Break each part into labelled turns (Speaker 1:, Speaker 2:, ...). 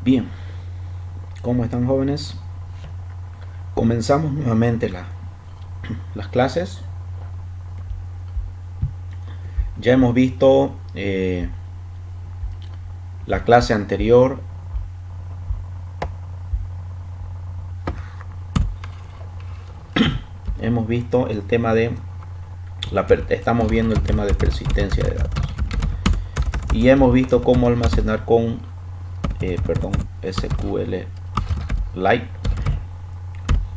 Speaker 1: Bien, ¿cómo están, jóvenes? Comenzamos nuevamente las clases. Ya hemos visto la clase anterior. Hemos visto el tema de estamos viendo el tema de persistencia de datos. Y hemos visto cómo almacenar con SQLite.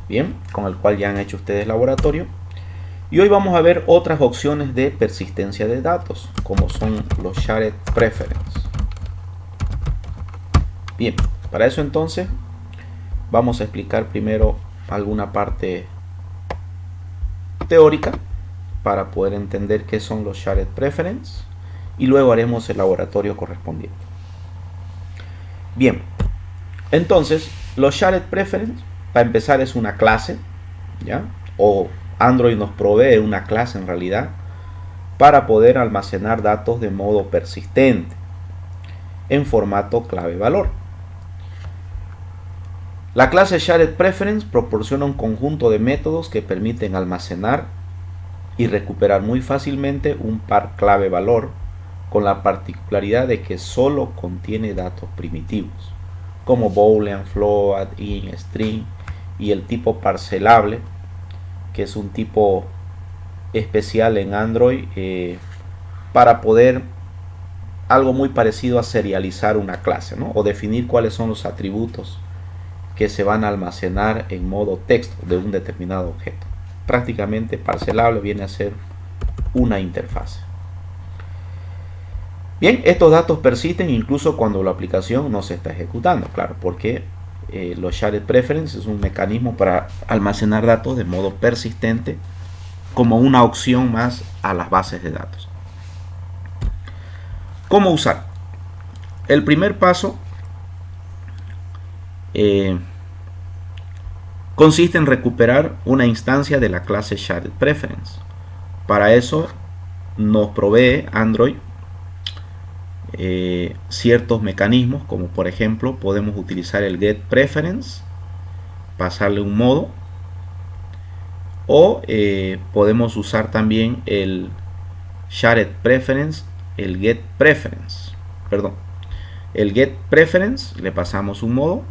Speaker 1: Bien, con el cual ya han hecho ustedes laboratorio. Y hoy vamos a ver otras opciones de persistencia de datos, como son los shared preference. Bien, para eso entonces vamos a explicar primero alguna parte teórica para poder entender qué son los shared preference y luego haremos el laboratorio correspondiente. Bien, entonces los shared preference, para empezar, es una clase, ¿ya? O Android nos provee una clase en realidad para poder almacenar datos de modo persistente en formato clave-valor. La clase Shared Preference proporciona un conjunto de métodos que permiten almacenar y recuperar muy fácilmente un par clave-valor, con la particularidad de que solo contiene datos primitivos, como boolean, float, int, string, y el tipo parcelable, que es un tipo especial en Android para poder algo muy parecido a serializar una clase, ¿no? O definir cuáles son los atributos que se van a almacenar en modo texto de un determinado objeto. Prácticamente parcelable viene a ser una interfaz. Bien, estos datos persisten incluso cuando la aplicación no se está ejecutando, claro, porque los shared preference es un mecanismo para almacenar datos de modo persistente como una opción más a las bases de datos. ¿Cómo usar? El primer paso consiste en recuperar una instancia de la clase shared preference. Para eso nos provee Android ciertos mecanismos, como por ejemplo podemos utilizar el get preference, pasarle un modo, o podemos usar también el shared preference, el get preference, el get preference, le pasamos un modo,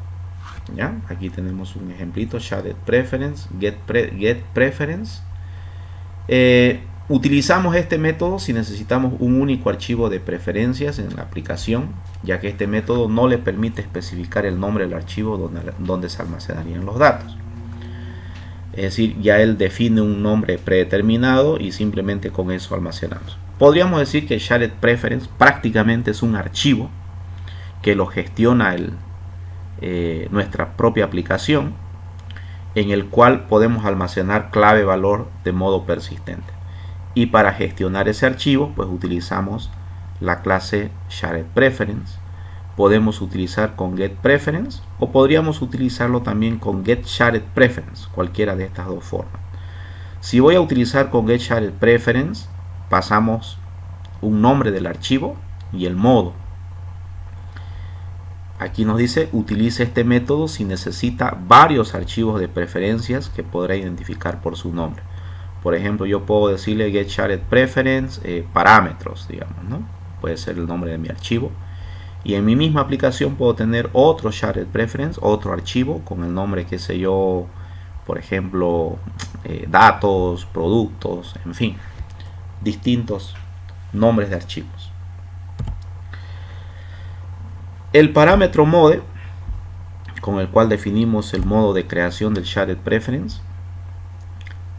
Speaker 1: ¿ya? Aquí tenemos un ejemplito, shared preference, get preference. Utilizamos este método si necesitamos un único archivo de preferencias en la aplicación, ya que este método no le permite especificar el nombre del archivo donde se almacenarían los datos. Es decir, ya él define un nombre predeterminado y simplemente con eso almacenamos. Podríamos decir que Shared Preference prácticamente es un archivo que lo gestiona nuestra propia aplicación, en el cual podemos almacenar clave valor de modo persistente. Y para gestionar ese archivo, pues utilizamos la clase Shared Preference. Podemos utilizar con Get Preference o podríamos utilizarlo también con Get Shared Preference, cualquiera de estas dos formas. Si voy a utilizar con Get Shared Preference, pasamos un nombre del archivo y el modo. Aquí nos dice, utilice este método si necesita varios archivos de preferencias que podrá identificar por su nombre. Por ejemplo, yo puedo decirle get shared preference parámetros, digamos, ¿no? Puede ser el nombre de mi archivo. Y en mi misma aplicación puedo tener otro shared preference, otro archivo con el nombre, qué sé yo, por ejemplo, datos, productos, en fin, distintos nombres de archivos. El parámetro mode, con el cual definimos el modo de creación del shared preference,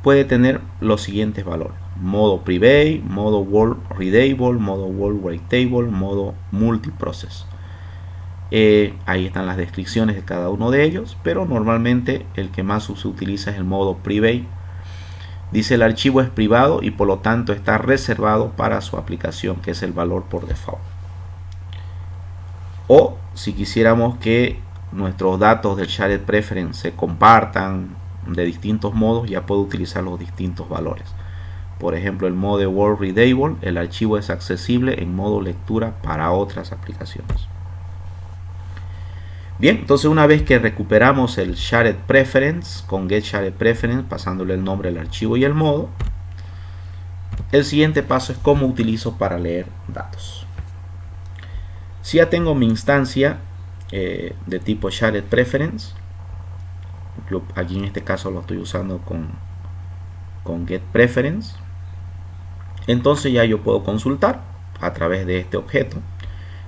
Speaker 1: puede tener los siguientes valores: modo private, modo world readable, modo world writable, modo multiprocess. Ahí están las descripciones de cada uno de ellos, pero normalmente el que más se utiliza es el modo private. Dice el archivo es privado y por lo tanto está reservado para su aplicación, que es el valor por default. O si quisiéramos que nuestros datos del shared preference se compartan de distintos modos, ya puedo utilizar los distintos valores. Por ejemplo, el modo World Readable, el archivo es accesible en modo lectura para otras aplicaciones. Bien, entonces una vez que recuperamos el shared preference con get shared preference, pasándole el nombre del archivo y el modo, el siguiente paso es cómo utilizo para leer datos. Si ya tengo mi instancia de tipo shared preference, yo aquí en este caso lo estoy usando con get preference, entonces ya yo puedo consultar a través de este objeto.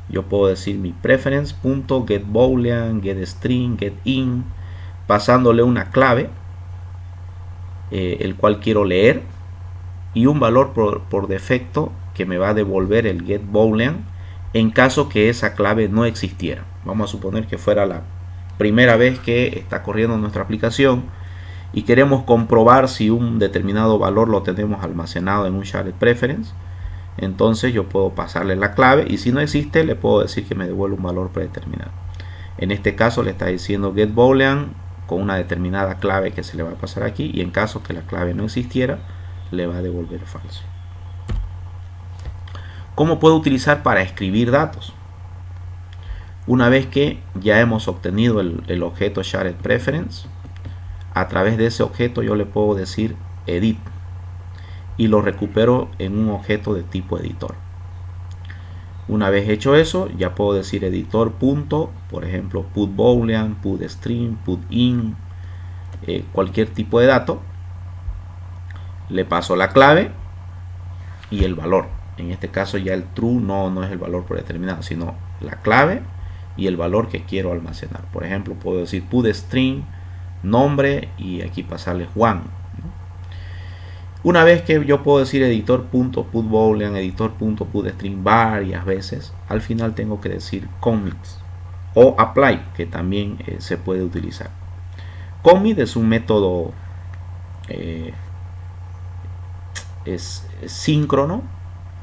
Speaker 1: Yo puedo decir mi preference.getBoolean, getString, getIn, pasándole una clave, el cual quiero leer, y un valor por defecto que me va a devolver el getBoolean en caso que esa clave no existiera. Vamos a suponer que fuera la primera vez que está corriendo nuestra aplicación y queremos comprobar si un determinado valor lo tenemos almacenado en un shared preference. Entonces yo puedo pasarle la clave y si no existe le puedo decir que me devuelva un valor predeterminado. En este caso le está diciendo getBoolean con una determinada clave que se le va a pasar aquí, y en caso que la clave no existiera le va a devolver falso. ¿Cómo puedo utilizar para escribir datos? Una vez que ya hemos obtenido el objeto shared preference, a través de ese objeto yo le puedo decir edit y lo recupero en un objeto de tipo editor. Una vez hecho eso, ya puedo decir editor punto, por ejemplo put boolean, put string, put in, cualquier tipo de dato. Le paso la clave y el valor. En este caso ya el true no es el valor predeterminado, sino la clave y el valor que quiero almacenar. Por ejemplo, puedo decir put string, nombre, y aquí pasarle Juan. Una vez que yo puedo decir editor.putBoolean, editor.putString varias veces, al final tengo que decir commit o apply, que también se puede utilizar. Commit es un método es síncrono,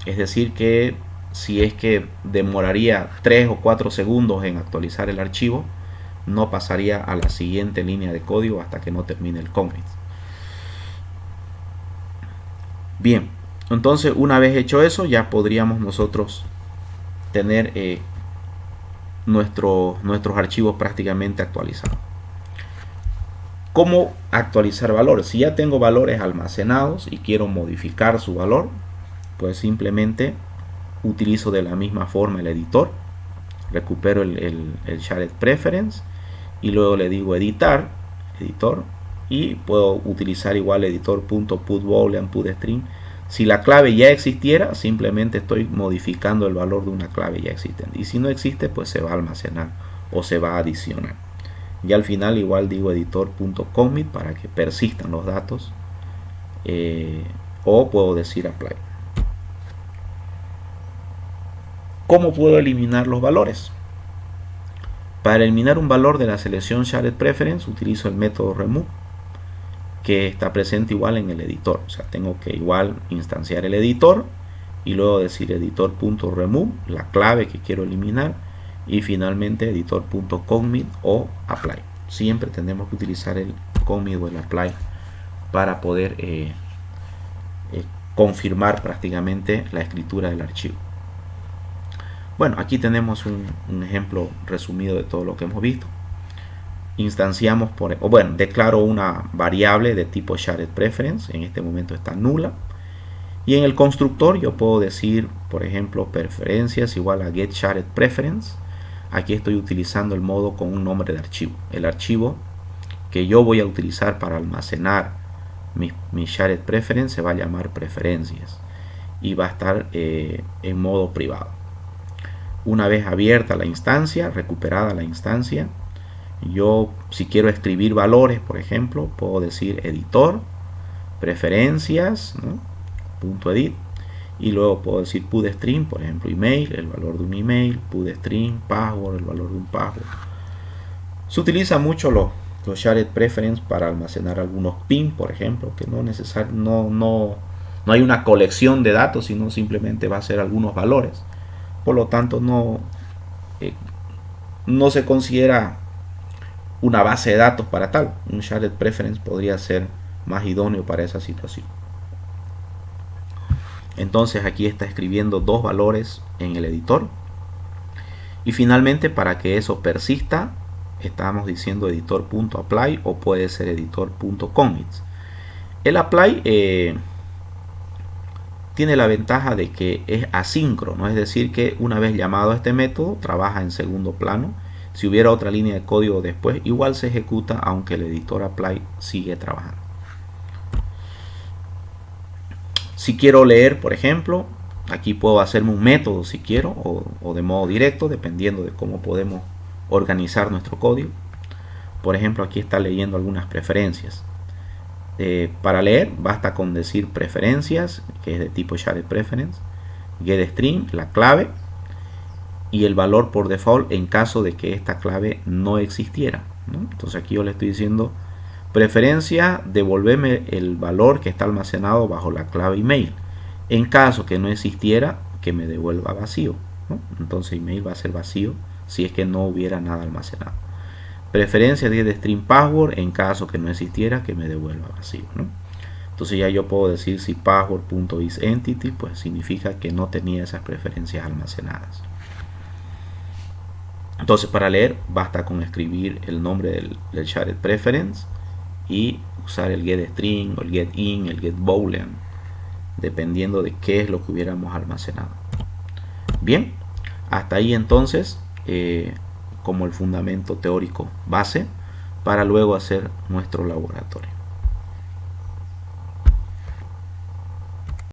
Speaker 1: es decir que si es que demoraría 3 o 4 segundos en actualizar el archivo, no pasaría a la siguiente línea de código hasta que no termine el commit. Bien, entonces una vez hecho eso, ya podríamos nosotros tener nuestros archivos prácticamente actualizados. ¿Cómo actualizar valores? Si ya tengo valores almacenados y quiero modificar su valor, pues simplemente utilizo de la misma forma el editor, recupero el shared preference y luego le digo editor, y puedo utilizar igual editor.putBoolean, putString. Si la clave ya existiera, simplemente estoy modificando el valor de una clave ya existente, y si no existe, pues se va a almacenar o se va a adicionar. Y al final igual digo editor.commit para que persistan los datos, o puedo decir apply. ¿Cómo puedo eliminar los valores? Para eliminar un valor de la selección shared preference utilizo el método remove, que está presente igual en el editor. O sea, tengo que igual instanciar el editor y luego decir editor.remove, la clave que quiero eliminar, y finalmente editor.commit o apply. Siempre tenemos que utilizar el commit o el apply para poder confirmar prácticamente la escritura del archivo. Bueno, aquí tenemos un ejemplo resumido de todo lo que hemos visto. Instanciamos, declaro una variable de tipo shared preference, en este momento está nula, y en el constructor yo puedo decir, por ejemplo, preferencias igual a get shared preference. Aquí estoy utilizando el modo con un nombre de archivo. El archivo que yo voy a utilizar para almacenar mi shared preference se va a llamar preferencias y va a estar en modo privado. Una vez abierta la instancia, recuperada la instancia, yo si quiero escribir valores, por ejemplo, puedo decir editor, preferencias, ¿no? Punto edit, y luego puedo decir putString, por ejemplo, email, el valor de un email, putString, password, el valor de un password. Se utiliza mucho los shared preference para almacenar algunos pin, por ejemplo, que no hay una colección de datos, sino simplemente va a ser algunos valores. Por lo tanto, no se considera una base de datos para tal. Un shared preference podría ser más idóneo para esa situación. Entonces aquí está escribiendo dos valores en el editor, y finalmente para que eso persista estamos diciendo editor.apply o puede ser editor.commits. El apply tiene la ventaja de que es asíncrono, es decir, que una vez llamado a este método trabaja en segundo plano. Si hubiera otra línea de código después, igual se ejecuta aunque el editor apply sigue trabajando. Si quiero leer, por ejemplo, aquí puedo hacerme un método si quiero o de modo directo, dependiendo de cómo podemos organizar nuestro código. Por ejemplo, aquí está leyendo algunas preferencias. Para leer basta con decir preferencias, que es de tipo shared preference, getString, la clave y el valor por default en caso de que esta clave no existiera, ¿no? Entonces aquí yo le estoy diciendo preferencia, devolverme el valor que está almacenado bajo la clave email. En caso que no existiera, que me devuelva vacío, ¿no? Entonces email va a ser vacío si es que no hubiera nada almacenado. Preferencia de string password, en caso que no existiera, que me devuelva vacío, ¿no? Entonces ya yo puedo decir si password.isEntity, pues significa que no tenía esas preferencias almacenadas. Entonces para leer basta con escribir el nombre del shared preference y usar el getString o el getIn, el getBoolean, dependiendo de qué es lo que hubiéramos almacenado. Bien, hasta ahí entonces como el fundamento teórico base para luego hacer nuestro laboratorio.